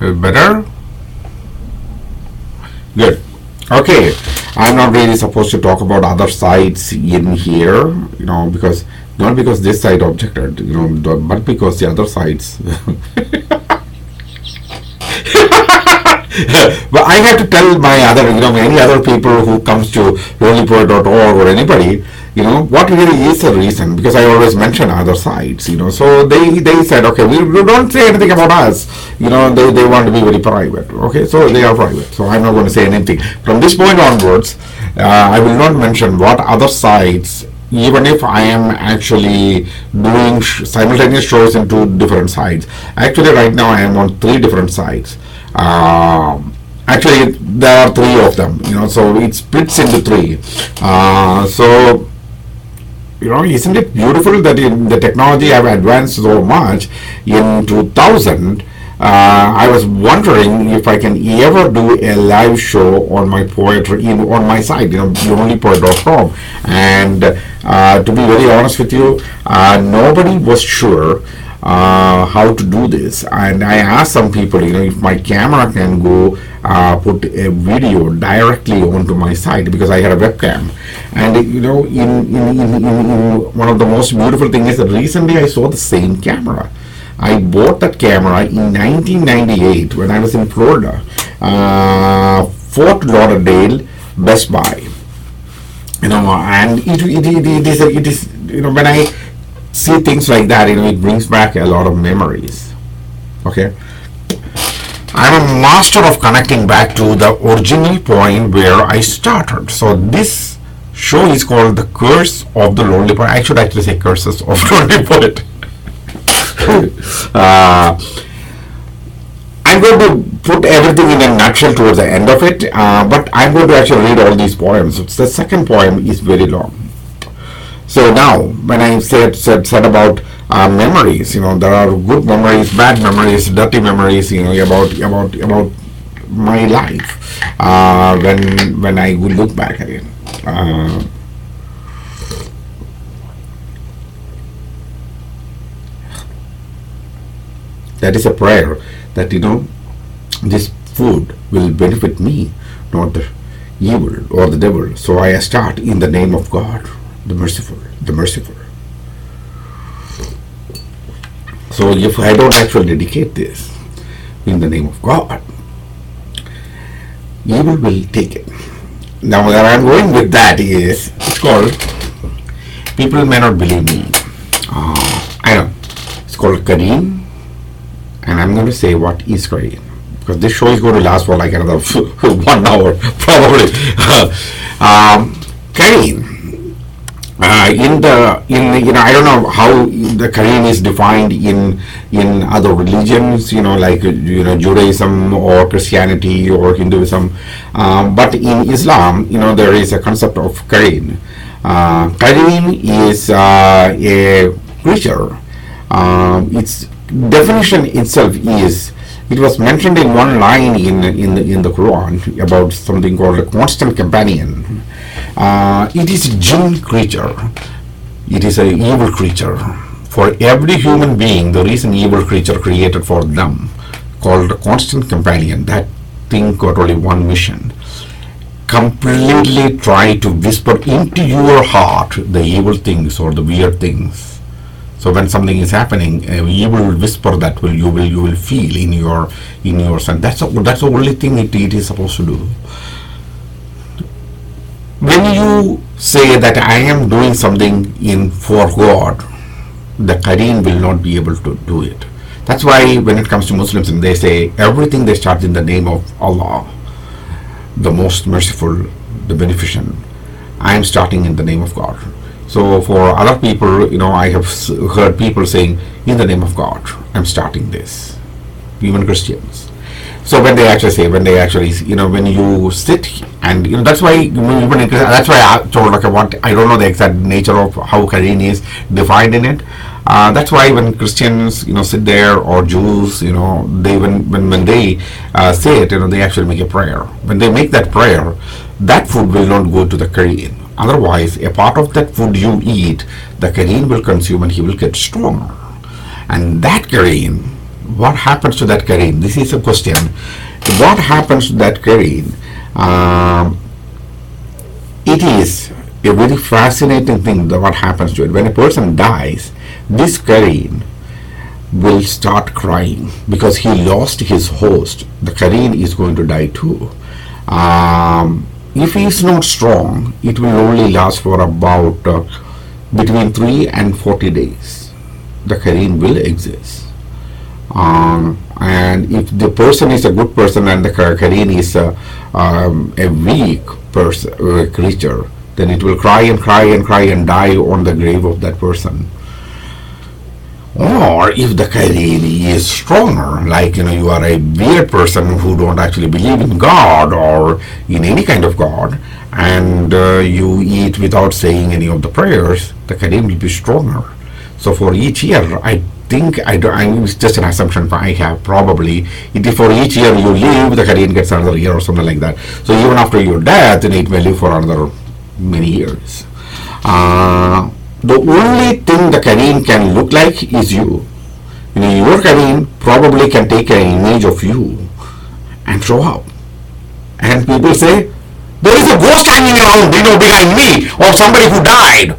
Better? Good. Okay. I'm not really supposed to talk about other sites in here, because not because this site objected, but because the other sites. But I have to tell my other, any other people who comes to lonelypoet.org or anybody, what really is the reason, because I always mention other sites, so they said, okay, we don't say anything about us, they want to be very private, okay, so they are private, so I'm not going to say anything. From this point onwards, I will not mention what other sites, even if I am actually doing simultaneous shows in 2 different sites. Actually, right now I am on 3 different sites. Actually, there are 3 of them, so it splits into 3. So, isn't it beautiful that in the technology have advanced so much? In 2000, I was wondering if I can ever do a live show on my poetry on my site, lonelypoet.com. And to be very honest with you, nobody was sure how to do this, and I asked some people, if my camera can go put a video directly onto my site, because I had a webcam. And in one of the most beautiful things is that recently I saw the same camera. I bought that camera in 1998 when I was in Florida, Fort Lauderdale, Best Buy. And it is when I see things like that, it brings back a lot of memories. Okay, I'm a master of connecting back to the original point where I started. So this show is called The Curse of the Lonely Poet. I should actually say Curses of the Lonely Poet. I'm going to put everything in a nutshell towards the end of it, but I'm going to actually read all these poems. The second poem is very long. So now, when I said about memories, there are good memories, bad memories, dirty memories, about my life when I will look back at it. That is a prayer that this food will benefit me, not the evil or the devil. So I start in the name of God, the merciful, the merciful. So if I don't actually dedicate this in the name of God, evil will take it. Now where I'm going with that is, it's called, people may not believe me. I know, it's called Kareem, and I'm going to say what is Kareem, because this show is going to last for like another 1 hour probably. Kareem, I don't know how the Kareem is defined in other religions, like Judaism or Christianity or Hinduism, but in Islam, there is a concept of Kareem. Kareem is a creature. Its definition itself is, it was mentioned in one line in the Quran about something called a constant companion. It is a jinn creature. It is an evil creature. For every human being, there is an evil creature created for them called a constant companion. That thing got only one mission: completely try to whisper into your heart the evil things or the weird things. So when something is happening, you will whisper that you will feel in your sense. That's the only thing it is supposed to do. When you say that I am doing something for God, the Kareem will not be able to do it. That's why when it comes to Muslims, and they say everything they start in the name of Allah, the most merciful, the beneficent. I am starting in the name of God. So for other people, I have heard people saying, in the name of God, I'm starting this. Even Christians. So when they when you sit and, that's why, that's why I told, I don't know the exact nature of how Kareem is defined in it. That's why when Christians, sit there, or Jews, they when they say it, they actually make a prayer. When they make that prayer, that food will not go to the Kareem. Otherwise, a part of that food you eat, the Kareem will consume and he will get stronger. And that Kareem what happens to that Kareen? This is a question. What happens to that Kareen? It is a very fascinating thing that what happens to it. When a person dies, this Kareen will start crying because he lost his host. The Kareen is going to die too. If he is not strong, it will only last for about between 3 and 40 days. The Kareen will exist. And if the person is a good person and the Kareen is a weak creature, then it will cry and cry and cry and die on the grave of that person. Or if the Kareen is stronger, like you are a weird person who don't actually believe in God or in any kind of God, and you eat without saying any of the prayers, the Kareen will be stronger. So for each year, I think it's just an assumption I have probably. It is for each year you live, the Kareen gets another year or something like that. So even after your death, then it may live for another many years. The only thing the Kareen can look like is you. Your Kareen probably can take an image of you and show up. And people say, there is a ghost hanging around, behind me, or somebody who died.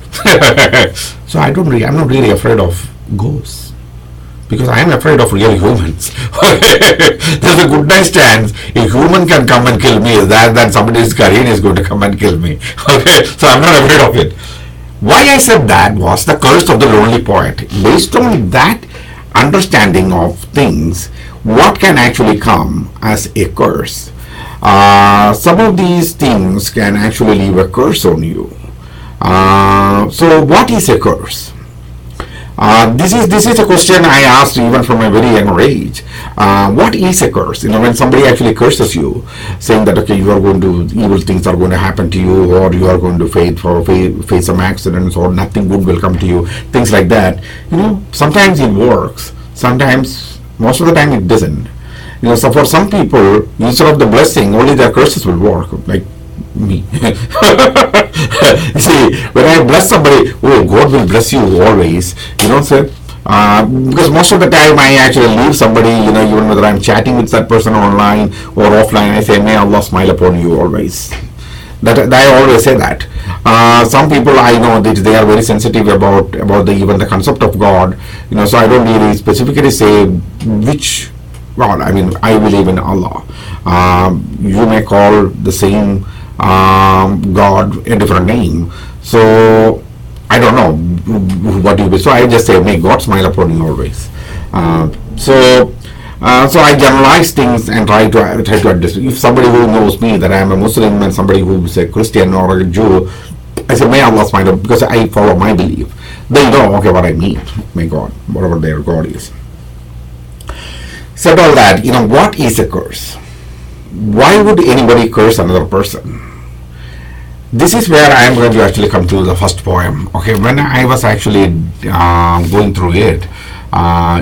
So I'm not really afraid of ghosts, because I am afraid of real humans. There's a good nice chance a human can come and kill me than somebody's Kareen is going to come and kill me. Okay, so I'm not afraid of it. Why I said that was the Curse of the Lonely Poet. Based on that understanding of things, what can actually come as a curse? Some of these things can actually leave a curse on you. So what is a curse? This is a question I asked even from a very young age. What is a curse? When somebody actually curses you, saying that okay, evil things are going to happen to you, or you are going to face some accidents, or nothing good will come to you, things like that. Sometimes it works. Sometimes, most of the time, it doesn't. So for some people, instead of the blessing, only their curses will work. Like me. See, when I bless somebody, oh, God will bless you always. Sir. Because most of the time I actually leave somebody, even whether I'm chatting with that person online or offline, I say, may Allah smile upon you always. That I always say that. Some people I know that they are very sensitive about even the concept of God. So I don't really specifically say which God. I believe in Allah. You may call the same God a different name. So I don't know what you will. So I just say, may God smile upon you always. So I generalize things and try to address. If somebody who knows me that I am a Muslim and somebody who is a Christian or a Jew, I say, may Allah smile upon, because I follow my belief. They know, okay, what I mean. May God, whatever their God is. Said all that, what is a curse? Why would anybody curse another person? This is where I am going to actually come to the first poem. Okay, when I was actually going through it,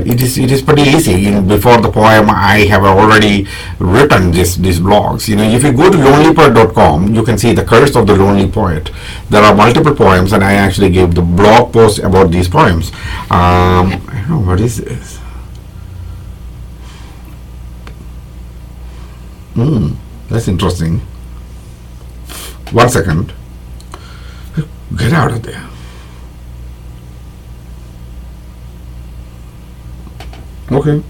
it is pretty easy. Before the poem, I have already written these blogs. If you go to lonelypoet.com, you can see the Curse of the Lonely Poet. There are multiple poems, and I actually gave the blog post about these poems. I don't know, what is this? That's interesting. 1 second. Get out of there. Okay.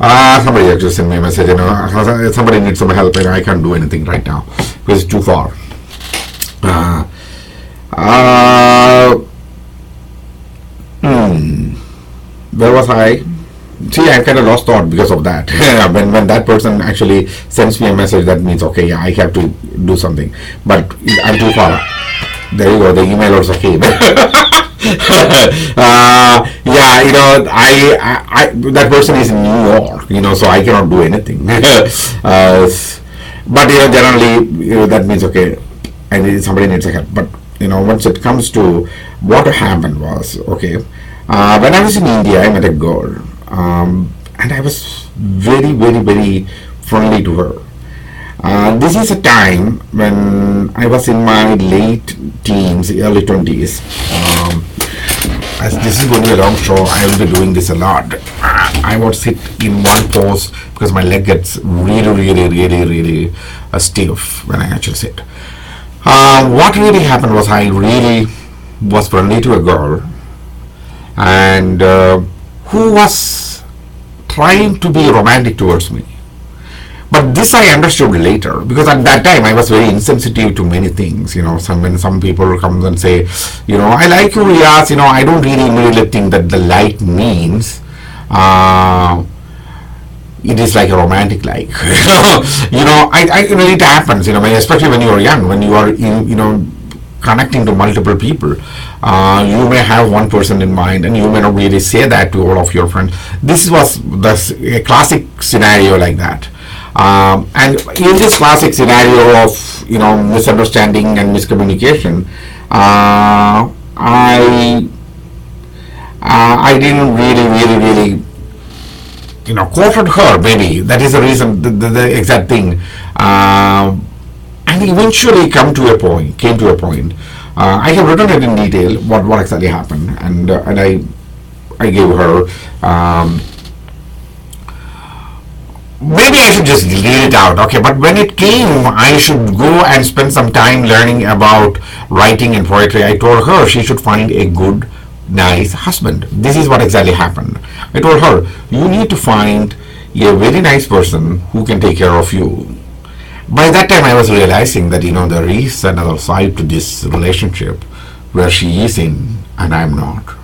Somebody actually sent me a message. Somebody needs some help, and I can't do anything right now because it's too far. Where was I? See, I kind of lost thought because of that. when that person actually sends me a message, that means okay, yeah, I have to do something. But I'm too far. There you go. The email also came. I that person is in New York, so I cannot do anything. But generally, that means okay, somebody needs a help. But once it comes to what happened was okay. When I was in India, I met a girl. And I was very, very, very friendly to her. This is a time when I was in my late teens, early 20s. as this is going to be a long show, I will be doing this a lot. I would sit in one pose because my leg gets really stiff when I actually sit. What really happened was I really was friendly to a girl, and who was trying to be romantic towards me. But this I understood later, because at that time I was very insensitive to many things. When some people come and say, I like you, yes, I don't really immediately think that the like means it is like a romantic like. It happens. Especially when you are young, when you are connecting to multiple people. You may have one person in mind, and you may not really say that to all of your friends. This was a classic scenario like that. And in this classic scenario of misunderstanding and miscommunication, I didn't really quoted her. Maybe that is the reason, the exact thing. And eventually came to a point. I have written it in detail what exactly happened, and I gave her. Maybe I should just delete it out, okay? But when it came, I should go and spend some time learning about writing and poetry. I told her she should find a good, nice husband. This is what exactly happened. I told her, you need to find a very nice person who can take care of you. By that time, I was realizing that there is another side to this relationship where she is in and I'm not.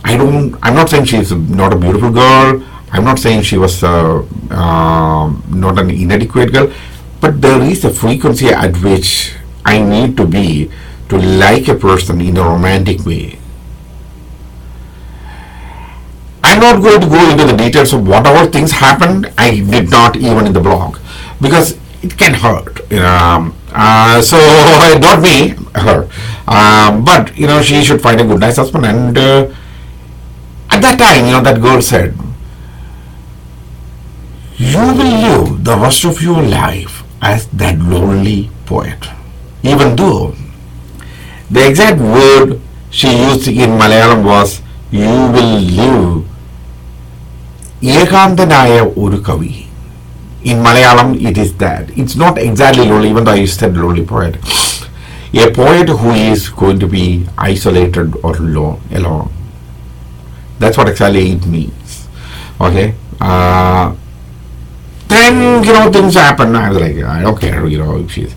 I'm not saying she's not a beautiful girl. I'm not saying she was not an inadequate girl, but there is a frequency at which I need to be to like a person in a romantic way. I'm not going to go into the details of whatever things happened. I did not even in the blog, because it can hurt. So not me, her. But she should find a good, nice husband. And at that time, that girl said, you will live the rest of your life as that lonely poet. Even though the exact word she used in Malayalam was, you will live Ekanthanaya oru kavi. In Malayalam it is that. It's not exactly lonely, even though I said lonely poet. A poet who is going to be isolated or alone. That's what exactly it means. Okay? Then, things happen. I was like, I don't care, if she's.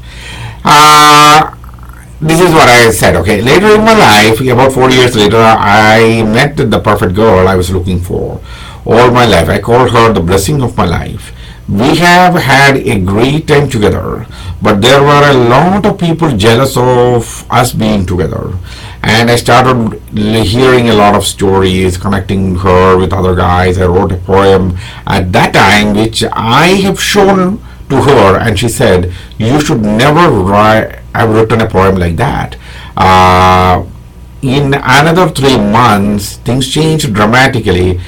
This is what I said, okay. Later in my life, about 4 years later, I met the perfect girl I was looking for all my life. I called her the blessing of my life. We have had a great time together, but there were a lot of people jealous of us being together. And I started hearing a lot of stories, connecting her with other guys. I wrote a poem at that time, which I have shown to her, and she said, you should never have written a poem like that. In another 3 months, things changed dramatically,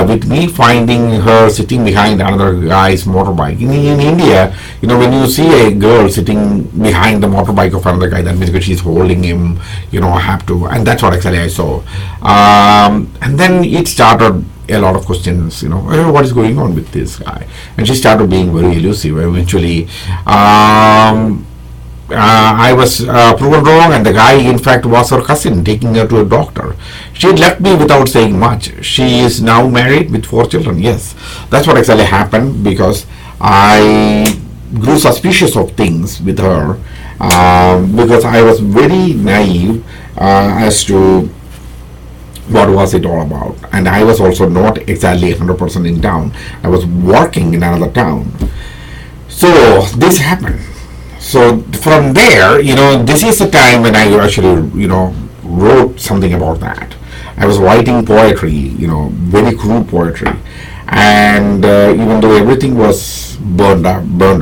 with me finding her sitting behind another guy's motorbike. In India, when you see a girl sitting behind the motorbike of another guy, that means that she's holding him, have to, and that's what actually I saw. And then it started a lot of questions, what is going on with this guy? And she started being very elusive. Eventually, I was proven wrong, and the guy in fact was her cousin, taking her to a doctor. She left me without saying much. She is now married with 4 children. Yes, that's what actually happened, because I grew suspicious of things with her, because I was very naive as to what was it all about. And I was also not exactly 100% in town. I was working in another town. So this happened. So from there, this is the time when I actually, wrote something about that. I was writing poetry, very crude poetry. And even though everything was burned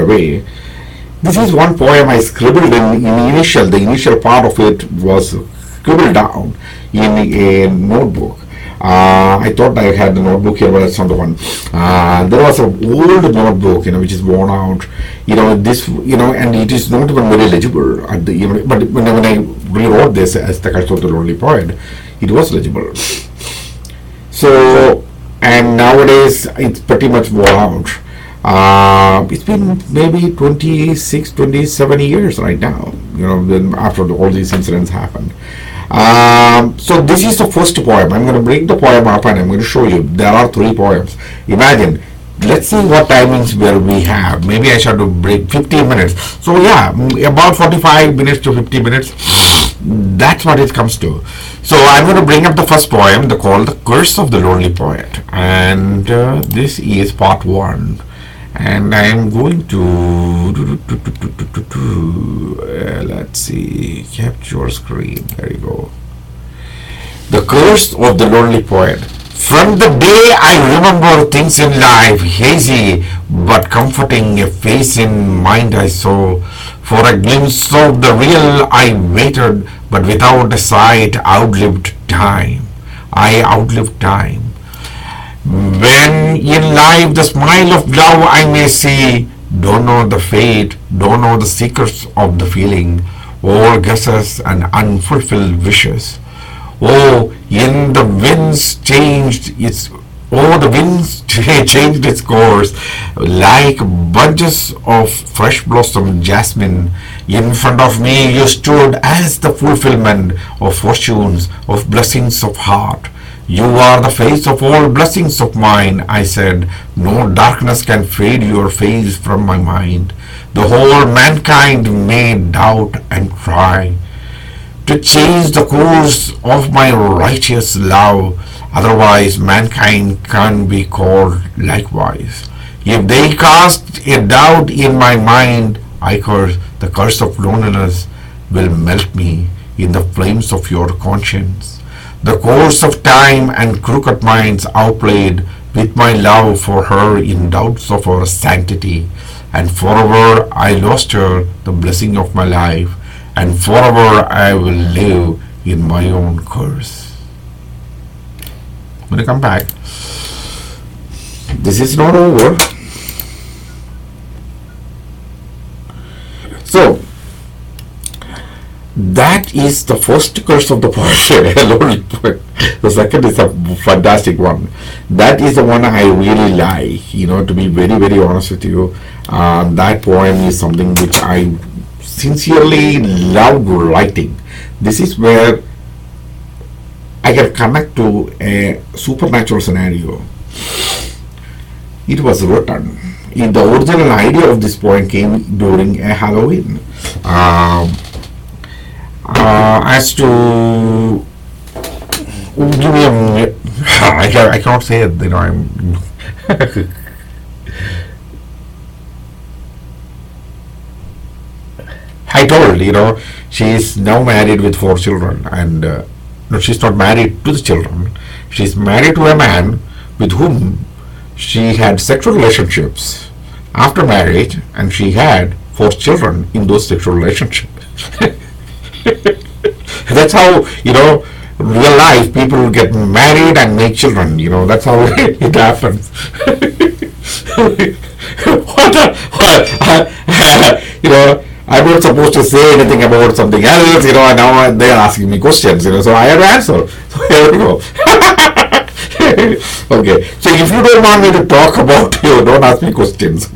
away, this is one poem I scribbled the initial part of it was scribbled down in a notebook. I thought I had the notebook here, but that's not the one. There was an old notebook, which is worn out. And it is not even very legible at the. But when I rewrote this as the Curse of the Lonely Poet, it was legible. So, and nowadays it's pretty much wore out. It's been maybe 26, 27 years right now, after all these incidents happened. So this is the first poem. I'm going to break the poem up and I'm going to show you. There are 3 poems. Imagine. Let's see what timings where we have. Maybe I should break 15 minutes. So yeah, about 45 minutes to 50 minutes. That's what it comes to. So I'm going to bring up the first poem, called The Curse of the Lonely Poet. And this is part 1. And I'm going to let's see, capture screen. There you go. The Curse of the Lonely Poet. From the day I remember things in life hazy but comforting, a face in mind I saw. For a glimpse of the real I waited, but without a sight outlived time. I outlived time. When in life the smile of love I may see, don't know the fate, don't know the secrets of the feeling, all guesses and unfulfilled wishes. Oh, in the winds changed its the winds changed its course, like bunches of fresh blossom jasmine. In front of me you stood as the fulfillment of fortunes, of blessings of heart. You are the face of all blessings of mine, I said. No darkness can fade your face from my mind. The whole mankind may doubt and try to change the course of my righteous love. Otherwise, mankind can be called likewise. If they cast a doubt in my mind, I curse the curse of loneliness will melt me in the flames of your conscience. The course of time and crooked minds outplayed with my love for her in doubts of her sanctity, and forever I lost her, the blessing of my life, and forever I will live in my own curse. I'm going to come back. This is not over. So, that is the first curse of the poet. The second is a fantastic one. That is the one I really like, to be very, very honest with you. That poem is something which I sincerely love writing. This is where I can connect to a supernatural scenario. It was written. The original idea of this poem came during a Halloween. As to give me a I cannot say it. I'm. I told, she is now married with 4 children, and no, she's not married to the children. She's married to a man with whom she had sexual relationships after marriage, and she had 4 children in those sexual relationships. That's how, real life people get married and make children. That's how it happens. I'm not supposed to say anything about something else, and now they're asking me questions, so I have to answer. So here we go. Okay, so if you don't want me to talk about you, don't ask me questions.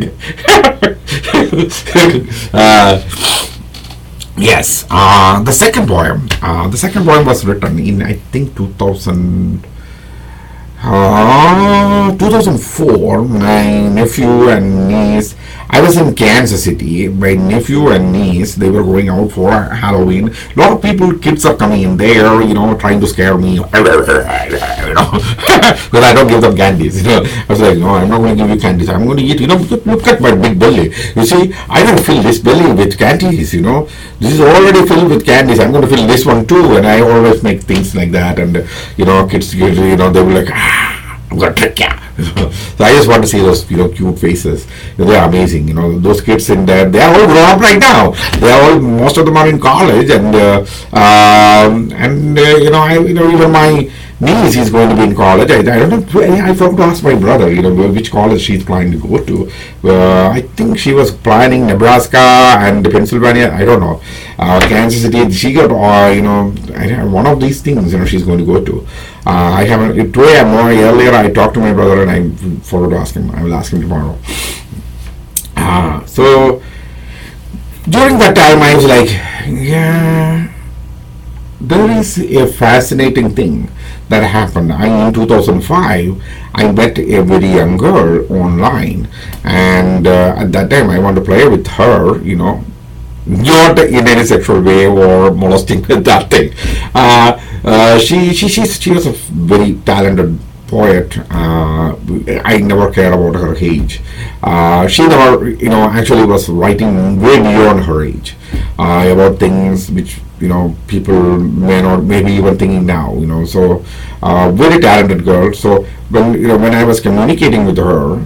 Yes, the second poem. The second poem was written in, I think, 2004. My nephew and niece, I was in Kansas City. My nephew and niece, they were going out for Halloween. A lot of kids are coming in there, trying to scare me, because I don't give them candies. I was like, no, I'm not going to give you candies. I'm going to eat. Look at my big belly. You see, I don't fill this belly with candies. This is already filled with candies. I'm going to fill this one too. And I always make things like that. And kids, they will like, I'm going to trick you. So I just want to see those, cute faces. They are amazing. Those kids in there, they are all grown up right now. Most of them are in college, and even my niece is going to be in college. I don't know. I forgot to ask my brother, which college she's planning to go to. I think she was planning Nebraska and Pennsylvania. I don't know. Kansas City. She got, one of these things, she's going to go to. I haven't, today more earlier I talked to my brother and I forgot to ask him. I will ask him tomorrow. So during that time I was like, yeah, there is a fascinating thing that happened. In 2005, I met a very young girl online, and at that time I wanted to play with her, not in any sexual way or molesting that thing. She was a very talented poet. I never cared about her age. She never, actually was writing way beyond her age about things which people may not maybe even thinking now. So very talented girl. So when I was communicating with her,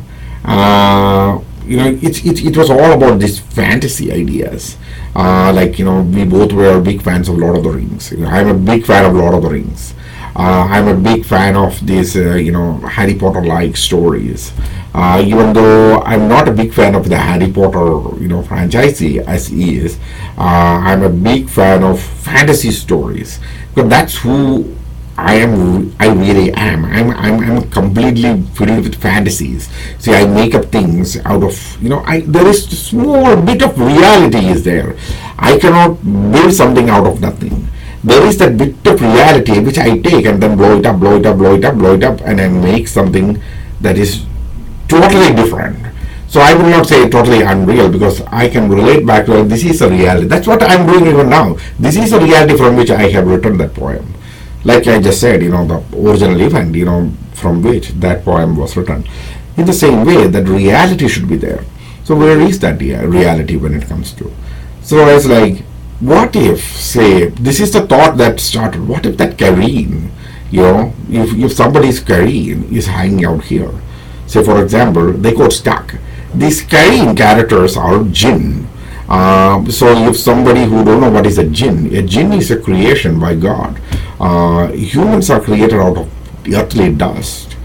it was all about these fantasy ideas. We both were big fans of Lord of the Rings. I'm a big fan of Lord of the Rings. I'm a big fan of these, Harry Potter-like stories. Even though I'm not a big fan of the Harry Potter, franchise as is, I'm a big fan of fantasy stories because that's who I am. I really am. I'm completely filled with fantasies. See, I make up things out of there is a small bit of reality is there. I cannot build something out of nothing. There is that bit of reality which I take and then blow it up, and I make something that is totally different. So I will not say totally unreal because I can relate back to this is a reality. That's what I'm doing even now. This is a reality from which I have written that poem. Like I just said, the original event, from which that poem was written. In the same way, that reality should be there. So where is that reality when it comes to? So I was like, what if, say, this is the thought that started, what if that Kareen, if somebody's Kareen is hanging out here, say for example, they got stuck. These Kareen characters are jinn. So if somebody who don't know what is a jinn is a creation by God. Humans are created out of earthly dust.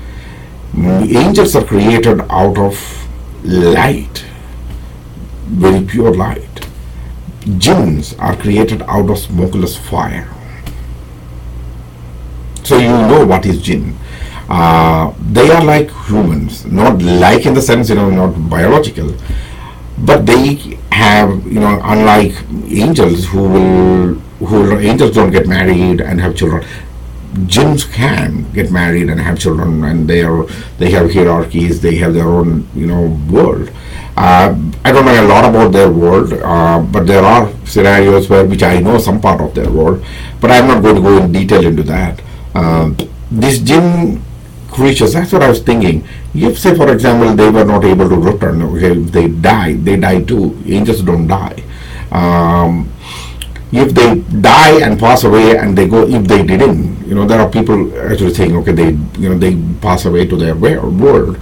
Angels are created out of light, very pure light. Jinns are created out of smokeless fire. So you know what is jinn. They are like humans, not like in the sense, not biological, but they have, unlike angels who angels don't get married and have children. Jinns can get married and have children, and they have hierarchies. They have their own, world. I don't know a lot about their world, but there are scenarios which I know some part of their world, but I'm not going to go in detail into that. These jinn creatures, that's what I was thinking. If, say, for example, they were not able to return, okay, they die too. Angels don't die. If they die and pass away and they go, if they didn't, there are people actually saying, okay, they pass away to their world.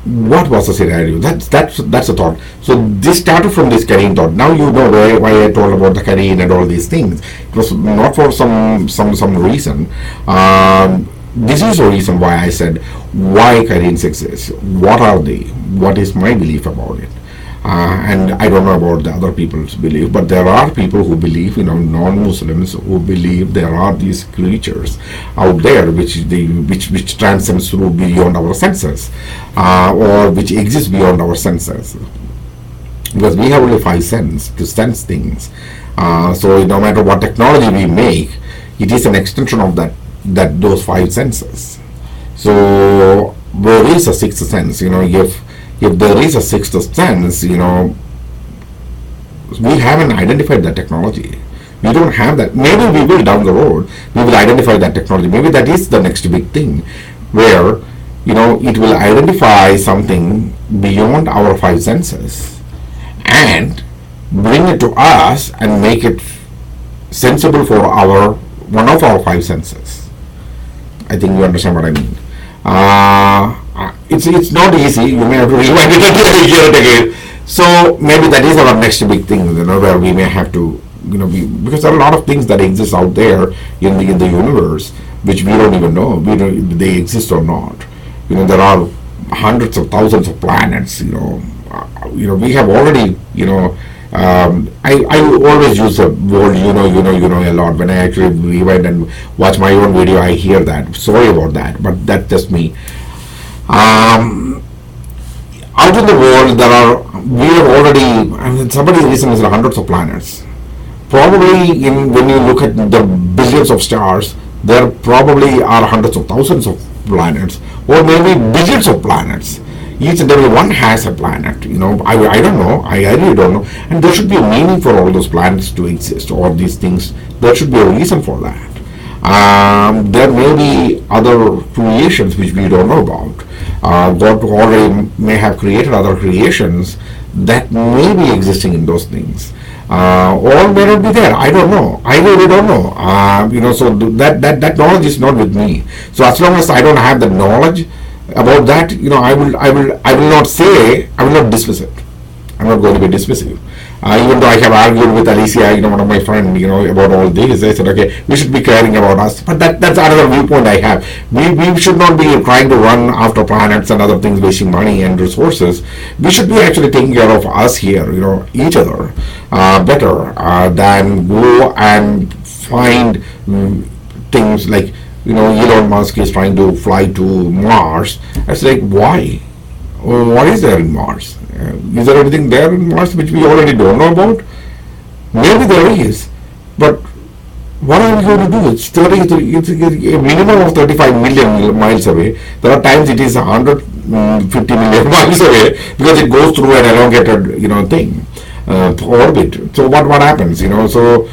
What was the scenario? That's the thought. So this started from this Kareen thought. Now you know why I told about the Kareen and all these things. It was not for some reason. This is the reason why I said why Kareens exist. What are they? What is my belief about it? And I don't know about the other people's belief, but there are people who believe, non-Muslims who believe there are these creatures out there which transcends through beyond our senses, or which exist beyond our senses. Because we have only 5 senses to sense things. So no matter what technology we make, it is an extension of those 5 senses. So where is a 6th sense? If there is a 6th sense, we haven't identified that technology. We don't have that. Maybe we will down the road. We will identify that technology. Maybe that is the next big thing, where it will identify something beyond our 5 senses and bring it to us and make it sensible for one of our 5 senses. I think you understand what I mean. It's not easy. You may have to rewind it again. So maybe that is our next big thing, where we may have to, because there are a lot of things that exist out there in the universe, which we don't even know they exist or not. There are hundreds of thousands of planets. We have already, I always use the word a lot. When I actually rewind and watch my own video, I hear that. Sorry about that, but that's just me. Out in the world, we have already, somebody recently said hundreds of planets. Probably when you look at the billions of stars, there probably are hundreds of thousands of planets, or maybe billions of planets. Each and every one has a planet. I don't know. I really don't know. And there should be a meaning for all those planets to exist, or these things. There should be a reason for that. There may be other creations which we don't know about. God already may have created other creations that may be existing in those things. Or may not be there. I don't know. I really don't know. So that knowledge is not with me. So as long as I don't have the knowledge about that, I will not dismiss it. I'm not going to be dismissive. Even though I have argued with Alicia, one of my friends, about all this, I said, okay, we should be caring about us. But that's another viewpoint I have. We should not be trying to run after planets and other things, wasting money and resources. We should be actually taking care of us here, each other, better than go and find things like, Elon Musk is trying to fly to Mars. It's like, why? What is there in Mars? Is there anything there in Mars which we already don't know about? Maybe there is, but what are we going to do? It's a minimum of 35 million miles away. There are times it is 150 million miles away because it goes through an elongated, thing, orbit. So what happens? So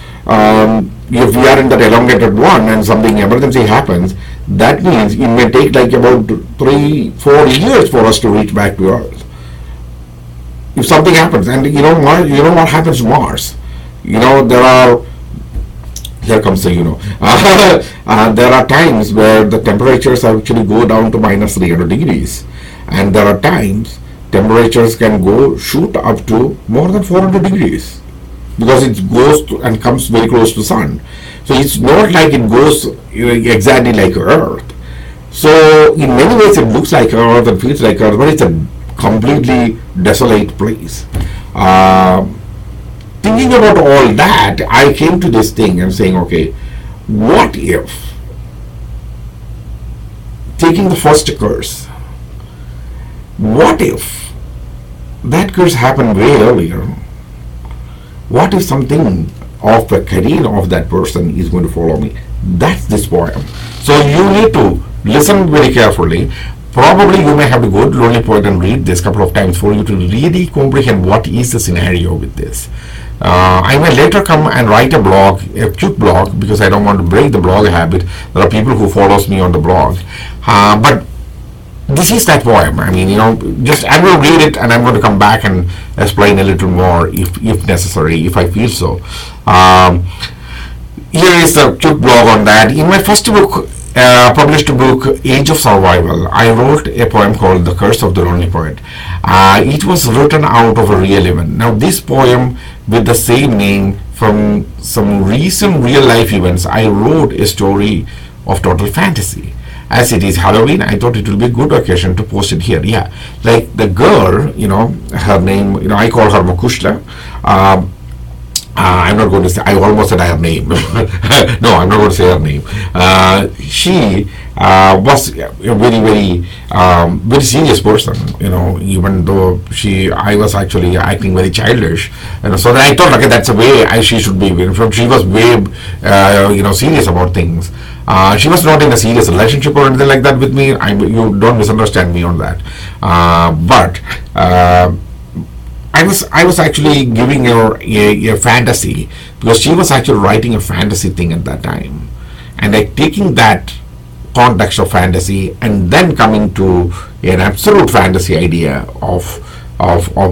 if we are in that elongated one and something emergency happens, that means it may take like about 3-4 years for us to reach back to Earth. If something happens, and what happens to Mars? Here comes the there are times where the temperatures actually go down to minus 300 degrees, and there are times temperatures can shoot up to more than 400 degrees because it goes and comes very close to sun. So it's not like it goes exactly like Earth. So in many ways it looks like Earth and feels like Earth, but it's a completely desolate place. Thinking about all that, I came to this thing and saying, okay, what if taking the first curse, what if that curse happened way earlier? What if something of the career of that person is going to follow me? That's this poem. So you need to listen very carefully. Probably you may have to go to Lonely Poet and read this couple of times for you to really comprehend what is the scenario with this. I may later come and write a blog, a cute blog, because I don't want to break the blog habit. There are people who follows me on the blog. But this is that poem. I'm going to read it and I'm going to come back and explain a little more if necessary, if I feel so. Here is a cute blog on that. In my first book, published book, Age of Survival, I wrote a poem called The Curse of the Lonely Poet. It was written out of a real event. Now this poem with the same name from some recent real life events, I wrote a story of total fantasy. As it is Halloween, I thought it would be a good occasion to post it here. Yeah, like the girl, her name, I call her Makushla. I'm not going to say, I almost said her name. No, I'm not going to say her name. She was a very serious person, even though I was actually acting very childish. So then I thought, okay, that's the way she should be. She was way, serious about things. She was not in a serious relationship or anything like that with me. You don't misunderstand me on that. But I was actually giving her a fantasy because she was actually writing a fantasy thing at that time, and like taking that context of fantasy and then coming to an absolute fantasy idea of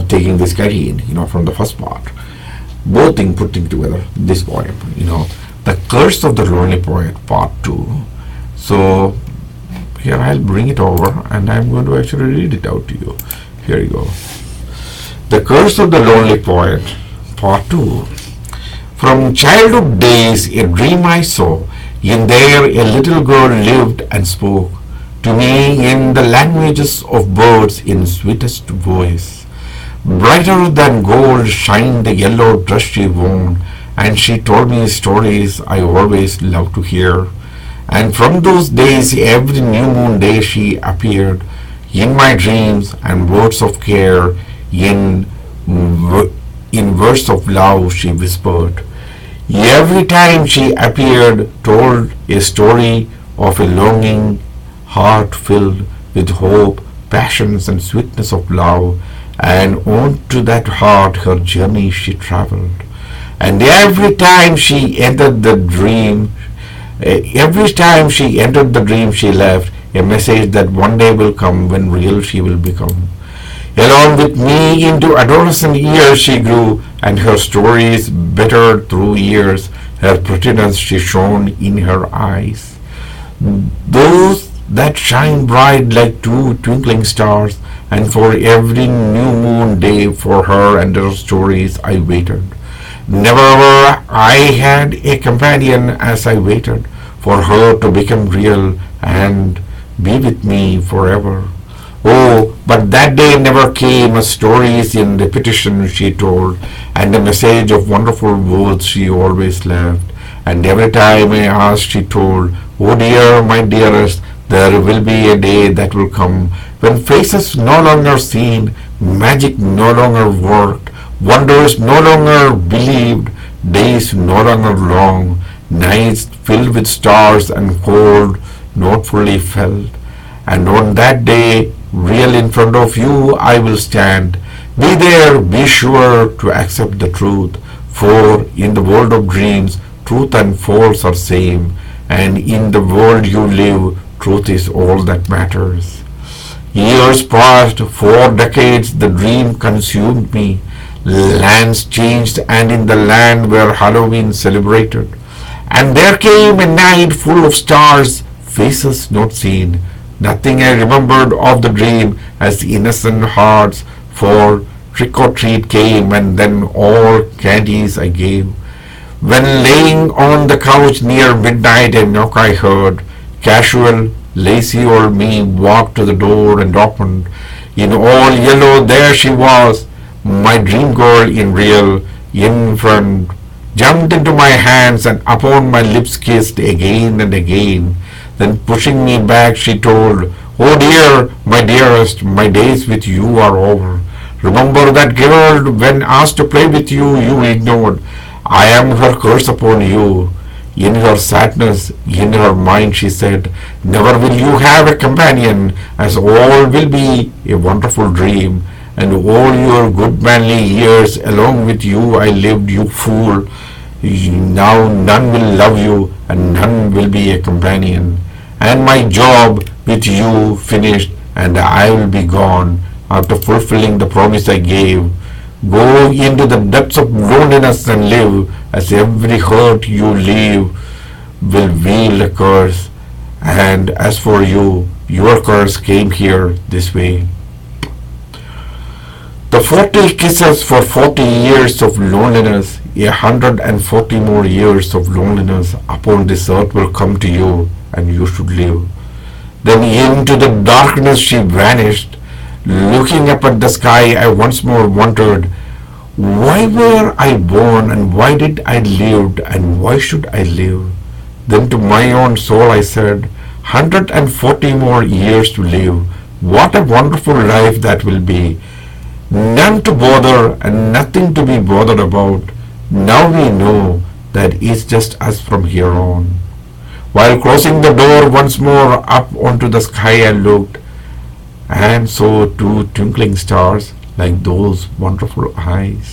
taking this career, from the first part, both things putting together this poem, The Curse of the Lonely Poet, Part 2. So here I'll bring it over and I'm going to actually read it out to you. Here you go. The Curse of the Lonely Poet, Part 2. From childhood days, a dream I saw In there a little girl lived and spoke to me in the languages of birds in sweetest voice. Brighter than gold shined the yellow dress she wore, and she told me stories I always loved to hear. And from those days, every new moon day she appeared in my dreams, and words of care in in words of love she whispered. Every time she appeared, told a story of a longing heart filled with hope, passions, and sweetness of love, and on to that heart her journey she travelled. And every time she entered the dream, she left a message that one day will come when real she will become. Along with me into adolescent years she grew, and her stories bettered through years. Her prettiness she shone in her eyes, those that shine bright like two twinkling stars. And for every new moon day for her and her stories I waited. Never ever I had a companion as I waited for her to become real and be with me forever. Oh, but that day never came. A stories in repetition she told, and a message of wonderful words she always left. And every time I asked, she told, "Oh dear, my dearest, there will be a day that will come when faces no longer seen, magic no longer worked, wonders no longer believed, days no longer long, nights filled with stars and cold not fully felt. And on that day, real in front of you I will stand. Be there, be sure to accept the truth, for in the world of dreams, truth and false are same, and in the world you live, truth is all that matters." Years passed, 4 decades, the dream consumed me. Lands changed, and in the land where Halloween celebrated. And there came a night full of stars, faces not seen. Nothing I remembered of the dream as innocent hearts for trick or treat came, and then all candies I gave. When laying on the couch near midnight a knock I heard, casual, lazy old me walked to the door and opened. In all yellow there she was, my dream girl in real, in front, jumped into my hands and upon my lips kissed again and again. Then pushing me back she told, "Oh dear, my dearest, my days with you are over. Remember that girl when asked to play with you, you ignored. I am her curse upon you." In her sadness, in her mind she said, "Never will you have a companion, as all will be a wonderful dream. And all your good manly years along with you I lived, you fool. Now none will love you, and none will be a companion. And my job with you finished, and I will be gone after fulfilling the promise I gave. Go into the depths of loneliness and live, as every hurt you leave will wield a curse. And as for you, your curse came here this way." The 40 kisses for 40 years of loneliness, 140 more years of loneliness upon this earth will come to you, and you should live. Then into the darkness she vanished. Looking up at the sky, I once more wondered, why were I born, and why did I live, and why should I live? Then to my own soul I said, 140 more years to live. What a wonderful life that will be. None to bother and nothing to be bothered about. Now we know that it's just us from here on. While closing the door once more, up onto the sky I looked, and saw 2 twinkling stars like those wonderful eyes.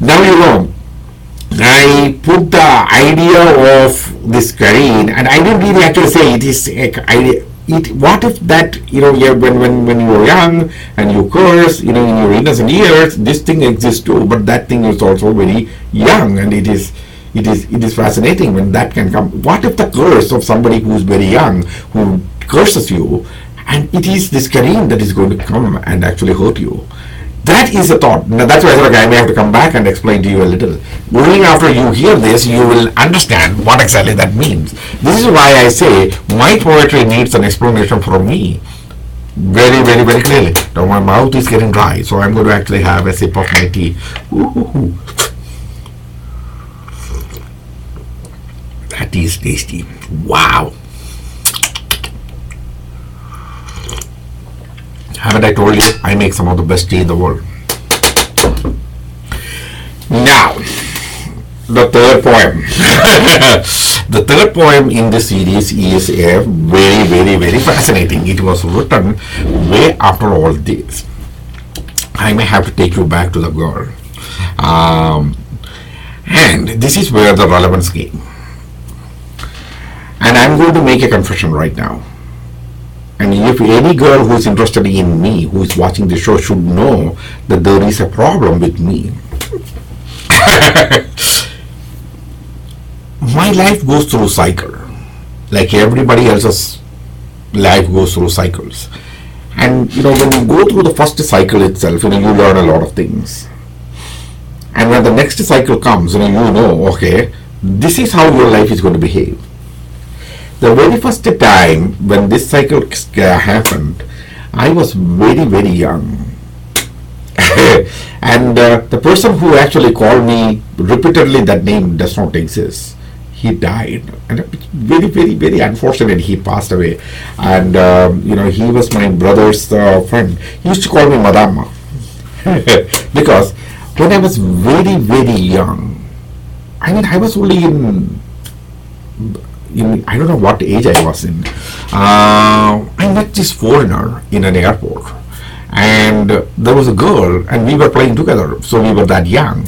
Now you know, I put the idea of this Kareen, and I didn't really actually say it is idea. What if that, yeah, when you were young and you curse, in your innocent years, this thing exists too, but that thing is also very young, and it is fascinating when that can come. What if the curse of somebody who's very young, who curses you, And it is this Kareem that is going to come and actually hurt you. That is a thought. Now, that's why I said, okay, I may have to come back and explain to you a little. Only after you hear this, you will understand what exactly that means. This is why I say my poetry needs an explanation from me. Very, very, very clearly. Now my mouth is getting dry, so I'm going to actually have a sip of my tea. Ooh. That is tasty. Wow. Haven't I told you I make some of the best tea in the world? Now, the third poem. The third poem in this series is a very, very, very fascinating. It was written way after all this. I may have to take you back to the girl. And this is where the relevance came. And I'm going to make a confession right now. And if any girl who is interested in me, who is watching the show, should know that there is a problem with me. My life goes through cycle, like everybody else's life goes through cycles. And when you go through the first cycle itself, you learn a lot of things. And when the next cycle comes, okay, this is how your life is going to behave. The very first time when this cycle happened, I was very, very young. And the person who actually called me repeatedly, that name does not exist. He died, and it's very, very, very unfortunate. He passed away, and he was my brother's friend. He used to call me Madama because when I was very, very young, I was only in I don't know what age I was in. I met this foreigner in an airport, and there was a girl, and we were playing together. So we were that young.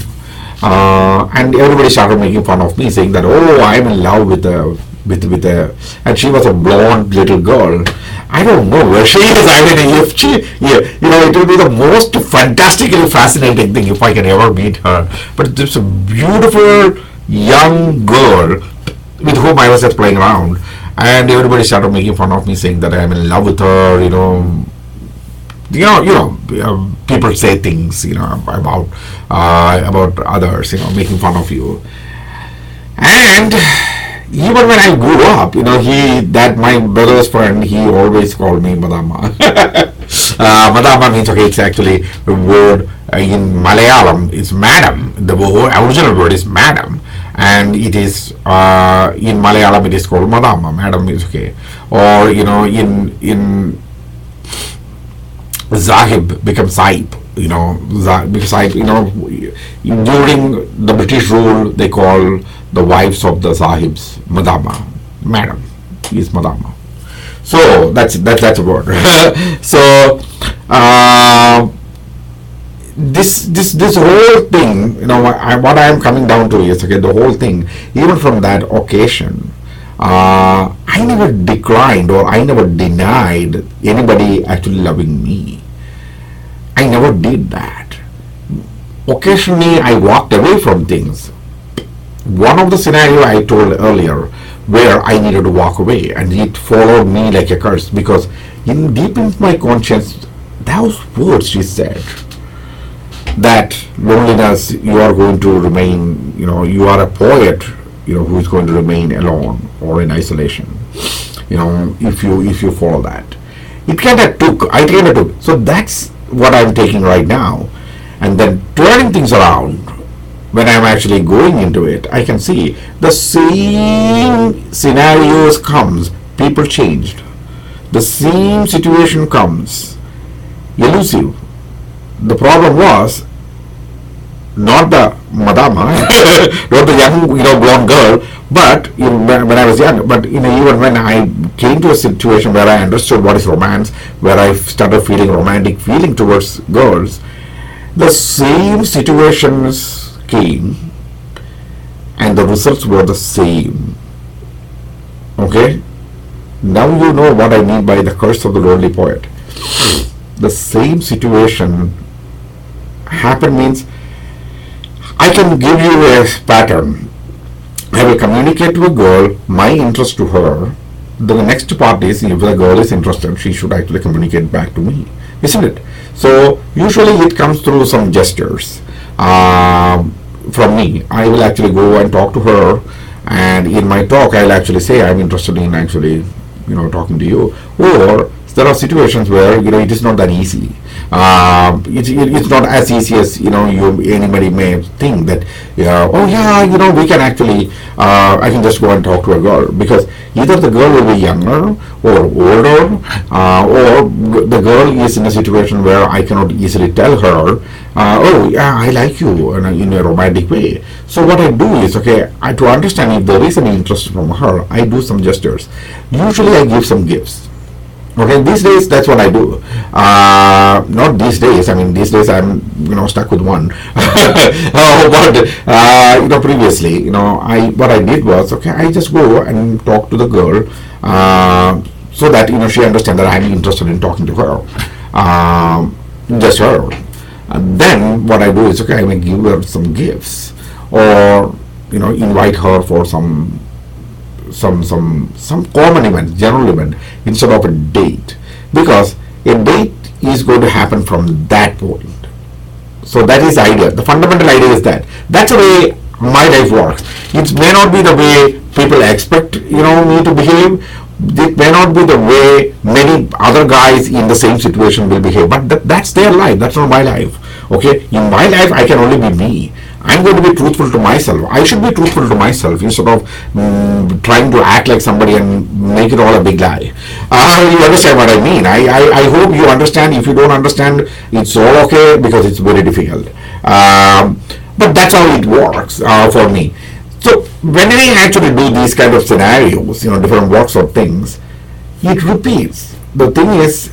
And everybody started making fun of me, saying that, oh, I'm in love with a, and she was a blonde little girl. I don't know where she is. If she, it will be the most fantastically fascinating thing if I can ever meet her. But it's a beautiful young girl with whom I was just playing around, and everybody started making fun of me, saying that I'm in love with her. People say things, about others, making fun of you. And even when I grew up, my brother's friend, he always called me Madama. Madama means, okay, it's actually a word in Malayalam, it's madam. The original word is madam. And it is, in Malayalam, it is called Madama. Madam is okay. Or, in Zahib becomes Sahib, because Sahib, during the British rule, they call the wives of the Sahibs Madama. Madam is Madama. So that's a word. So this whole thing, what I am coming down to is, okay, the whole thing, even from that occasion, I never declined or I never denied anybody actually loving me. I never did that. Occasionally I walked away from things. One of the scenario I told earlier, where I needed to walk away, and it followed me like a curse, because deep in my conscience, those words she said, that loneliness, you are going to remain, you are a poet, who is going to remain alone or in isolation, if you follow that. I kind of took. So that's what I'm taking right now. And then turning things around, when I'm actually going into it, I can see the same scenarios comes, people changed. The same situation comes, elusive. The problem was not the Madama, not the young, blonde girl, but when I was young, but even when I came to a situation where I understood what is romance, where I started feeling romantic feeling towards girls, the same situations came, and the results were the same. Okay? Now you know what I mean by the curse of the lonely poet. The same situation happened means, I can give you a pattern. I will communicate to a girl my interest to her. the next part is, if the girl is interested, she should actually communicate back to me, isn't it? So usually it comes through some gestures from me. I will actually go and talk to her, and in my talk I'll actually say I'm interested in actually, talking to you. Or there are situations where it is not that easy. It's not as easy as anybody may think that oh yeah, we can actually I can just go and talk to a girl, because either the girl will be younger or older, or the girl is in a situation where I cannot easily tell her oh yeah, I like you in a romantic way. So what I do is, okay, to understand if there is any interest from her, I do some gestures. Usually I give some gifts. Okay, these days that's what I do. Not these days. I mean, these days I'm stuck with one. But previously, what I did was, okay, I just go and talk to the girl, so that she understands that I'm interested in talking to her, just her. And then what I do is, okay, I may give her some gifts, or invite her for some common event, general event, instead of a date, because a date is going to happen from that point. So that is the idea. The fundamental idea is that's the way my life works. It may not be the way people expect me to behave. It may not be the way many other guys in the same situation will behave, but that's their life. That's not my life. Okay, in my life I can only be me. I'm going to be truthful to myself. I should be truthful to myself instead of trying to act like somebody and make it all a big lie. You understand what I mean? I hope you understand. If you don't understand, it's all okay, because it's very difficult. But that's how it works for me. So when I actually do these kind of scenarios, different works of things, it repeats. The thing is,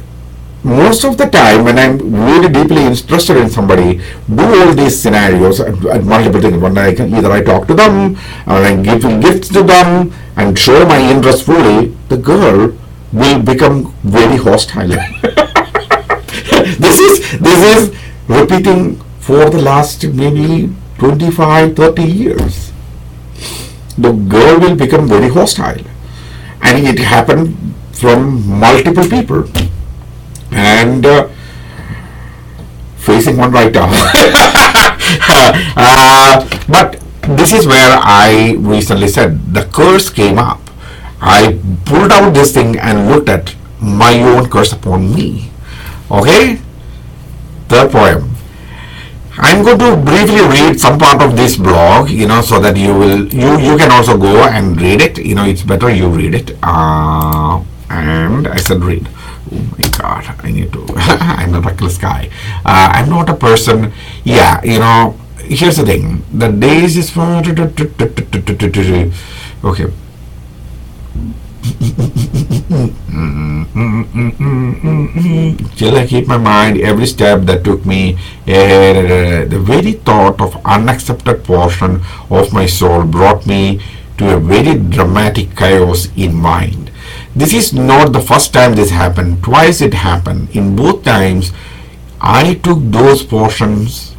most of the time when I'm really deeply interested in somebody, do all these scenarios at multiple things. When either I talk to them, or I give gifts to them, and show my interest fully, the girl will become very hostile. This is repeating for the last maybe 25-30 years. The girl will become very hostile, and it happened from multiple people. And facing one right now. But this is where I recently said the curse came up. I pulled out this thing and looked at my own curse upon me. Okay? Third poem. I'm going to briefly read some part of this blog, so that you can also go and read it. It's better you read it. And I said read. Oh my God, I need to. I'm a reckless guy. I'm not a person. Yeah, here's the thing. The days is for. Okay. Till I keep my mind every step that took me. The very thought of unaccepted portion of my soul brought me to a very dramatic chaos in mind. This is not the first time this happened. Twice it happened. In both times, I took those portions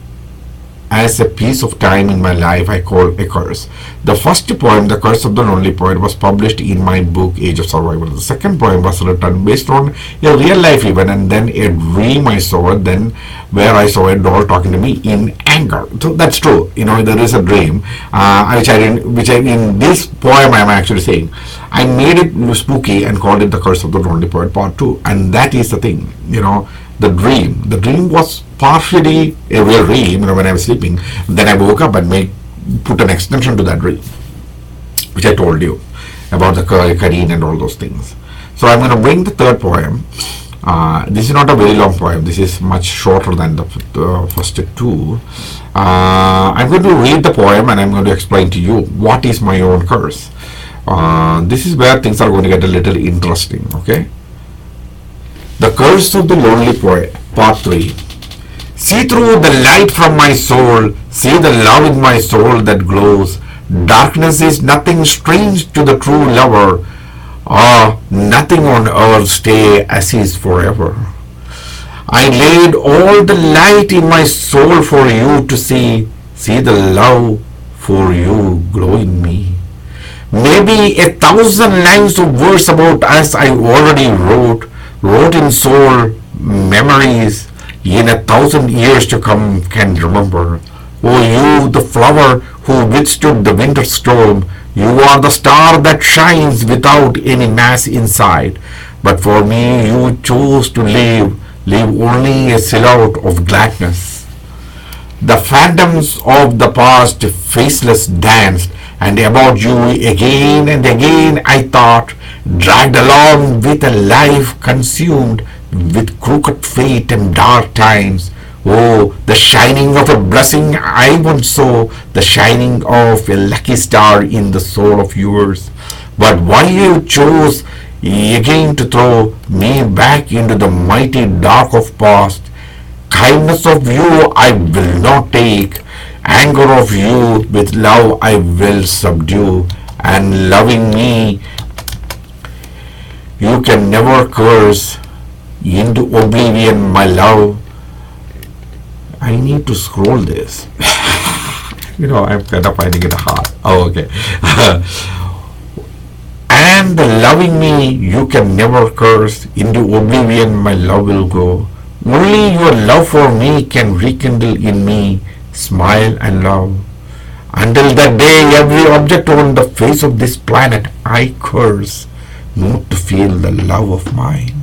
as a piece of time in my life I call a curse. The first poem, The Curse of the Lonely Poet, was published in my book Age of Survival. The second poem was written based on a real life event, and then a dream I saw, then where I saw a doll talking to me in anger. So that's true. There is a dream, which in this poem I'm actually saying, I made it spooky and called it The Curse of the Lonely Poet Part 2. And that is the thing, the dream. The dream was partially a real dream, when I was sleeping. Then I woke up and put an extension to that dream, which I told you about the Kareen and all those things. So I'm going to bring the third poem. This is not a very long poem. This is much shorter than the first two. I'm going to read the poem and I'm going to explain to you what is my own curse. This is where things are going to get a little interesting, okay? The Curse of the Lonely Poet, Part 3. See through the light from my soul, see the love in my soul that glows. Darkness is nothing strange to the true lover. Nothing on earth stay as is forever. I laid all the light in my soul for you to see the love for you glow in me. Maybe 1,000 lines of verse about us I already wrote in soul memories in 1,000 years to come can remember. Oh, you, the flower who withstood the winter storm, you are the star that shines without any mass inside. But for me, you chose to live only a silhouette of gladness. The phantoms of the past faceless danced, and about you again and again I thought, dragged along with a life consumed with crooked fate and dark times. Oh, the shining of a blessing I once saw, the shining of a lucky star in the soul of yours. But why you chose again to throw me back into the mighty dark of past? Kindness of you I will not take, anger of you with love I will subdue, and loving me you can never curse into oblivion, my love. I need to scroll this. I'm kind of finding it hard. Oh, okay. And the loving me you can never curse, into oblivion my love will go. Only your love for me can rekindle in me smile and love. Until that day, every object on the face of this planet I curse, not to feel the love of mine.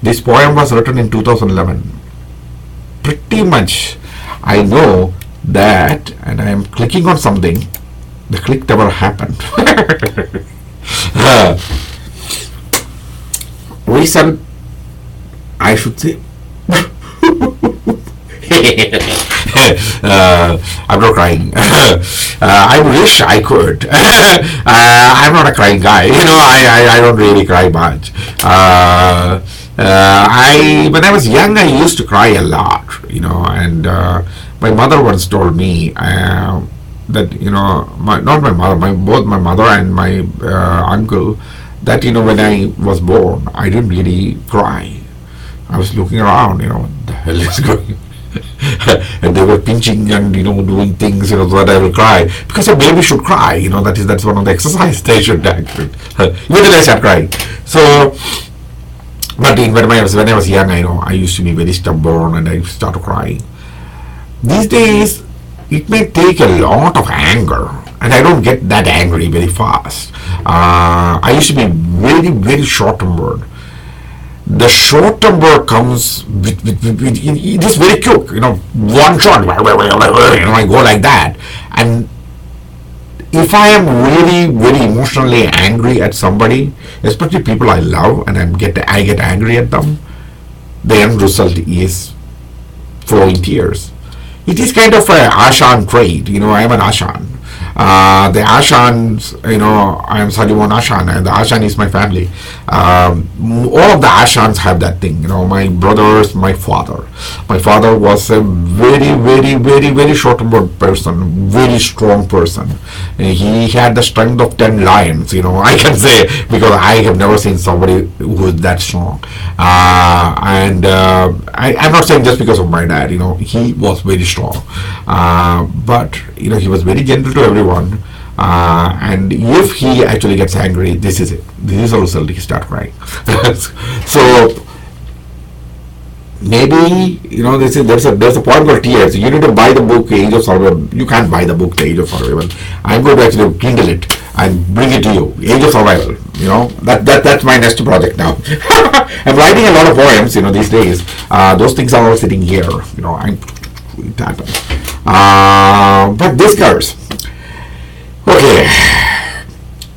This poem was written in 2011. Pretty much, I know that, and I am clicking on something. The click never happened. Reason, I should say. I'm not crying. I wish I could. I'm not a crying guy. I don't really cry much. When I was young, I used to cry a lot. And my mother once told me that not my mother, both my mother and my uncle, that when I was born, I didn't really cry. I was looking around, what the hell is going and they were pinching and doing things so that I will cry, because a baby should cry. That's one of the exercises they should do. Even I start crying. So, but when I was young, I used to be very stubborn and I started crying. These days, it may take a lot of anger, and I don't get that angry very fast. I used to be very, very short-tempered. The short temper comes with it is very quick, one shot, I go like that. And if I am really very emotionally angry at somebody, especially people I love, and I get angry at them, the end result is flowing tears. It is kind of a Ashan trait. I am an Ashan. The Ashans, I am Sajiwan Ashan, and the Ashan is my family. All of the Ashans have that thing. My brothers, my father. My father was a very, very, very, very short-tempered person, very strong person. He had the strength of 10 lions, I can say, because I have never seen somebody who is that strong. I'm not saying just because of my dad, he was very strong. But, he was very gentle to everyone. And if he actually gets angry, this is it. This is the result. He starts crying. So maybe there's a point called tears. You need to buy the book Age of Survival. You can't buy the book The Age of Survival. I'm going to actually kindle it and bring it to you. Age of Survival. That's my next project now. I'm writing a lot of poems. These days. Those things are all sitting here. It happens. But this curse. Okay,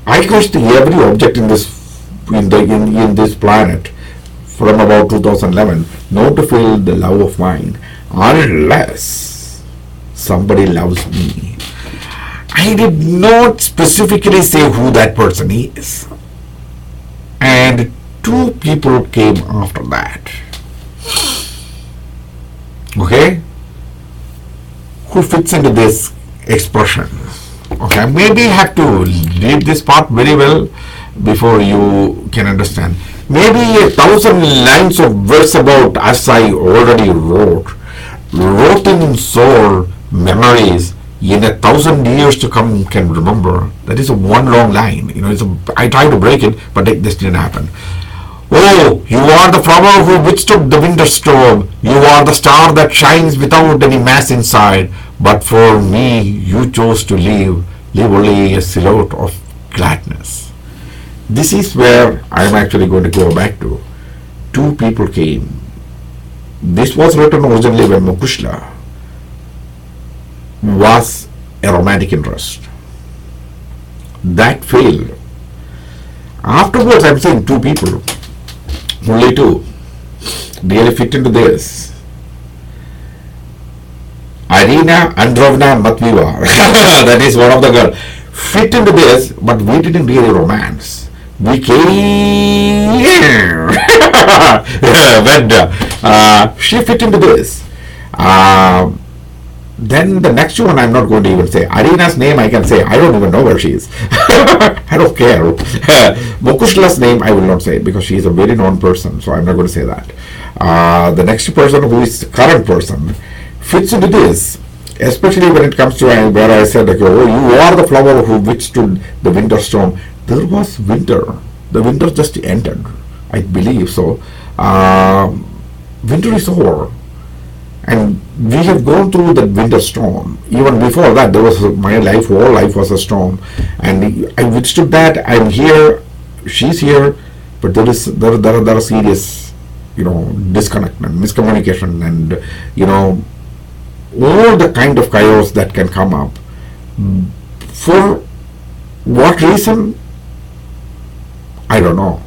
I cursed every object in this planet from about 2011, not to feel the love of mine, unless somebody loves me. I did not specifically say who that person is, and two people came after that. Okay, who fits into this expression? Okay, maybe I have to read this part very well before you can understand. Maybe 1,000 lines of verse about us I already wrote in soul memories in 1,000 years to come can remember. That is a one long line. I tried to break it, but this didn't happen. Oh, you are the flower who withstood the winter storm. You are the star that shines without any mass inside. But for me, you chose to live only a silhouette of gladness. This is where I'm actually going to go back to. Two people came. This was written originally when Mukushla was a romantic interest. That failed. Afterwards, I'm saying two people, only two, really fit into this. Irina Androvna Matviva, that is one of the girls, fit into this, but we didn't really romance. We came when she fit into this. Then the next one I'm not going to even say. Irina's name I can say. I don't even know where she is. I don't care. Mokushla's name I will not say because she is a very known person, so I'm not going to say that. The next person who is the current person fits into this, especially when it comes to where I said, okay, oh, you are the flower who withstood the winter storm. There was winter. The winter just entered. I believe so. Winter is over. And we have gone through that winter storm. Even before that, there was my life, whole life was a storm. And I withstood that. I'm here, she's here, but there are serious, disconnect and miscommunication and, all the kind of chaos that can come up. For what reason? I don't know.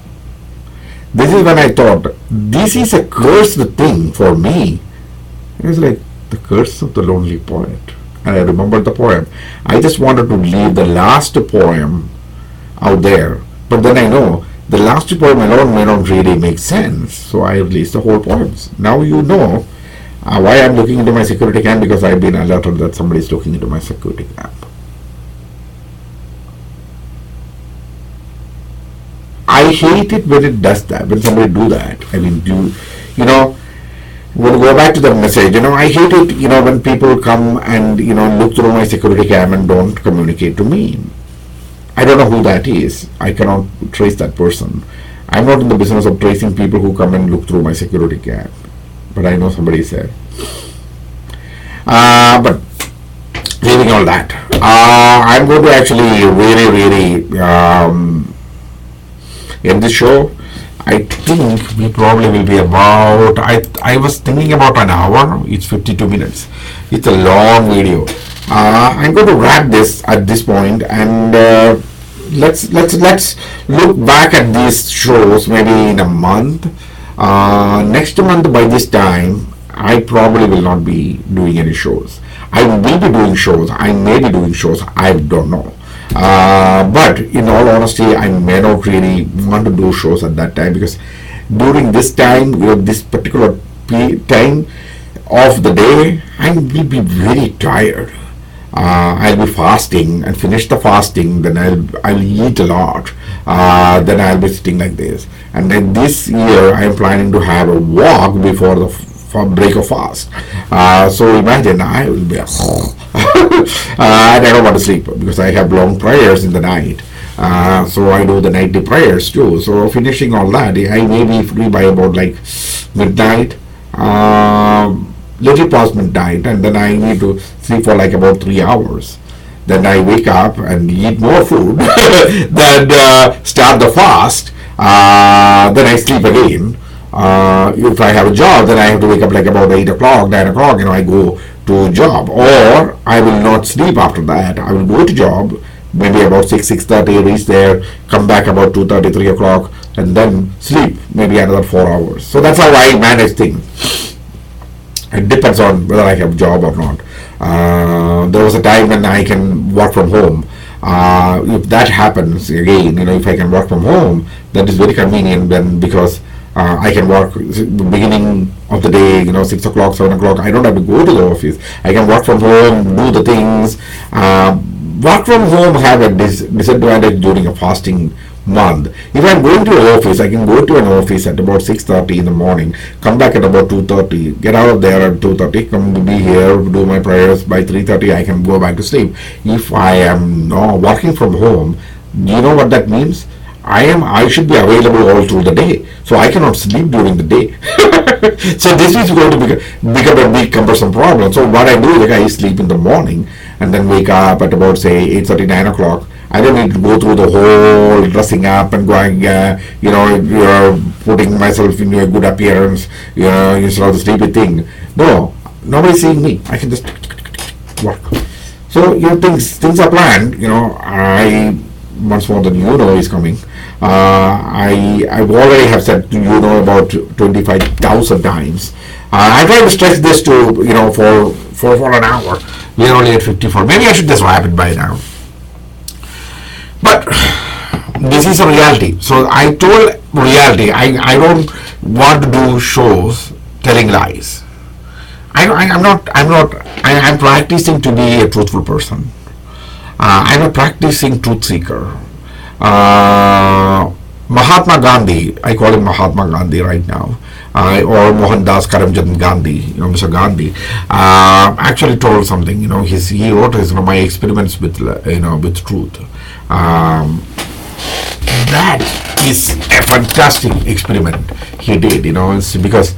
This is when I thought, this is a cursed thing for me. It was like the curse of the lonely poet. And I remembered the poem. I just wanted to leave the last poem out there. But then I know the last poem alone may not really make sense. So I released the whole poems. Now you know why I'm looking into my security cam, because I've been alerted that somebody is looking into my security cam. I hate it when it does that, when somebody do that. I mean, we'll go back to the message. I hate it, when people come and, look through my security cam and don't communicate to me. I don't know who that is. I cannot trace that person. I'm not in the business of tracing people who come and look through my security cam. But I know somebody is there. But leaving all that, I'm going to actually really end the show. I think we probably will be about, I was thinking about an hour. It's 52 minutes. It's a long video. I'm going to wrap this at this point, and let's look back at these shows maybe in a month. Next month by this time, I probably will not be doing any shows. I will be doing shows. I may be doing shows. I don't know. But in all honesty, I may not really want to do shows at that time, because during this time, this particular time of the day, I will be very tired. I'll be fasting and finish the fasting, then I'll eat a lot, then I'll be sitting like this. And then this year I'm planning to have a walk before the break of fast. So imagine I will be and I don't want to sleep because I have long prayers in the night. So I do the nightly prayers too. So finishing all that, I may be free by about like midnight, little past midnight, and then I need to sleep for like about 3 hours. Then I wake up and eat more food, then start the fast, then I sleep again. If I have a job, then I have to wake up like about 8 o'clock, 9 o'clock, I go to job, or I will not sleep after that. I will go to job, maybe about 6:30, reach there, come back about 2:30, 3 o'clock, and then sleep maybe another 4 hours. So that's how I manage things. It depends on whether I have a job or not. There was a time when I can work from home. If that happens again, if I can work from home, that is very convenient then, because I can work beginning of the day, 6 o'clock, 7 o'clock. I don't have to go to the office. I can work from home, do the things. Work from home have a disadvantage during a fasting month. If I'm going to an office, I can go to an office at about 6:30 in the morning, come back at about 2:30, get out of there at 2:30, come to be here, do my prayers. By 3:30, I can go back to sleep. If I am working from home, do you know what that means? I should be available all through the day, so I cannot sleep during the day. So this is going to become a big cumbersome problem. So what I do is I sleep in the morning and then wake up at about say 8:30, 9 o'clock. I don't need to go through the whole dressing up and going, putting myself in a good appearance, instead of the sleepy thing. No, nobody's seeing me. I can just work. So things are planned. I once more than is coming. I've already have said to about 25,000 times. I try to stretch this to for an hour. We're only at 54. Maybe I should just wrap it by now. But this is a reality. So I told reality. I don't want to do shows telling lies. I'm practicing to be a truthful person. I'm a practicing truth seeker. Mahatma Gandhi, I call him Mahatma Gandhi right now, or Mohandas Karamchand Gandhi, Mr. Gandhi, actually told something. He wrote his my experiments with truth. That is a fantastic experiment he did. It's because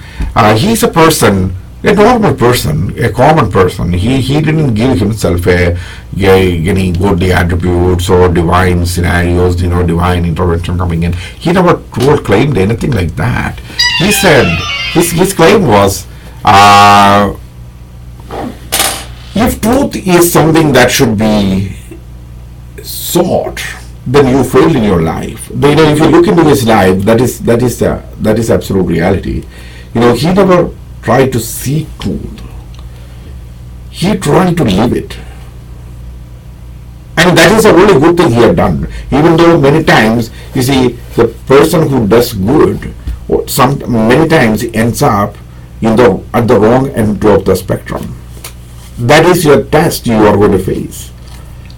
he's a person. A normal person, a common person. He didn't give himself any godly attributes or divine scenarios, divine intervention coming in. He never claimed anything like that. He said his claim was, if truth is something that should be sought, then you failed in your life. If you look into his life, that is absolute reality. He never tried to seek truth. He tried to live it. And that is the only good thing he had done. Even though many times, you see, the person who does good, many times ends up at the wrong end of the spectrum. That is your test you are going to face.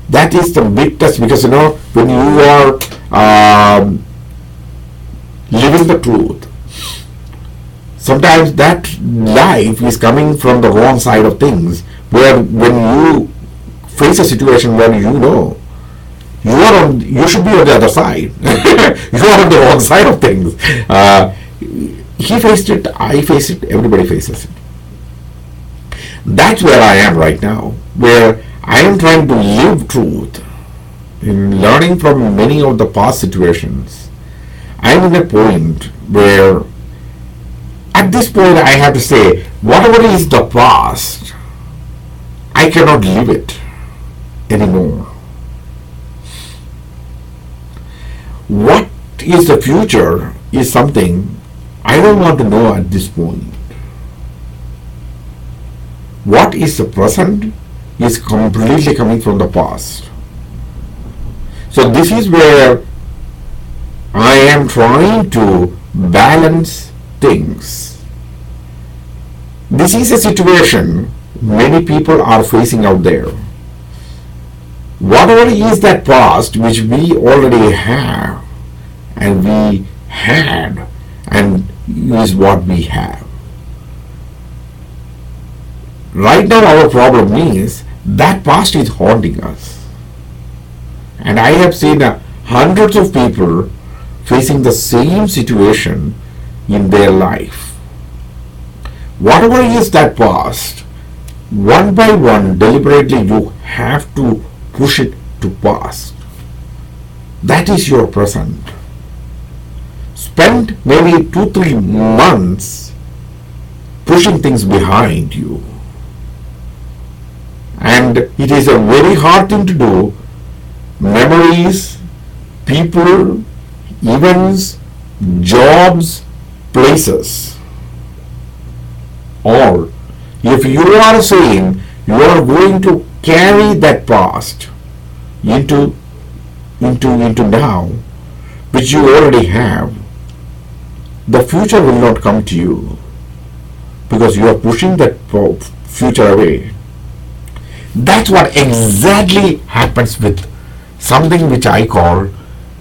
That is the big test, because when you are living the truth, sometimes that life is coming from the wrong side of things, where when you face a situation where you should be on the other side. You are on the wrong side of things. He faced it, I faced it, everybody faces it. That's where I am right now, where I am trying to live truth in learning from many of the past situations. I am in a point where at this point I have to say, whatever is the past, I cannot live it anymore. What is the future is something I don't want to know at this point. What is the present is completely coming from the past. So this is where I am trying to balance things. This is a situation many people are facing out there. Whatever is that past which we already have and we had and is what we have. Right now our problem is that past is haunting us. And I have seen hundreds of people facing the same situation in their life. Whatever is that past, one by one, deliberately you have to push it to past. That is your present. Spend maybe 2-3 months pushing things behind you. And it is a very hard thing to do. Memories, people, events, jobs, places. Or if you are saying you are going to carry that past into now, which you already have, the future will not come to you because you are pushing that future away. That's what exactly happens with something which I call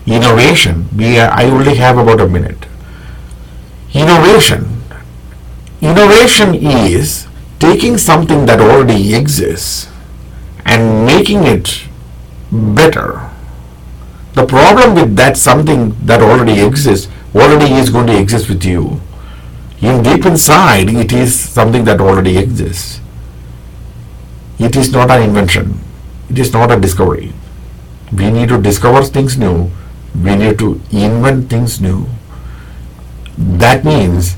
Innovation, I only have about a minute. Innovation. Innovation is taking something that already exists and making it better. The problem with that something that already exists already is going to exist with you. In deep inside, it is something that already exists. It is not an invention. It is not a discovery. We need to discover things new. We need to invent things new. That means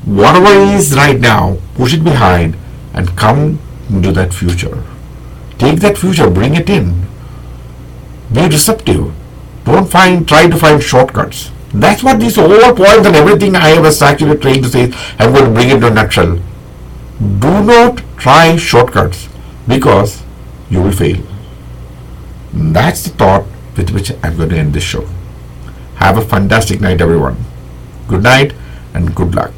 whatever is right now, push it behind and come into that future. Take that future, bring it in. Be receptive. Don't try to find shortcuts. That's what these whole points and everything I was actually trying to say. I'm going to bring it to a nutshell. Do not try shortcuts because you will fail. That's the thought with which I'm going to end this show. Have a fantastic night, everyone. Good night and good luck.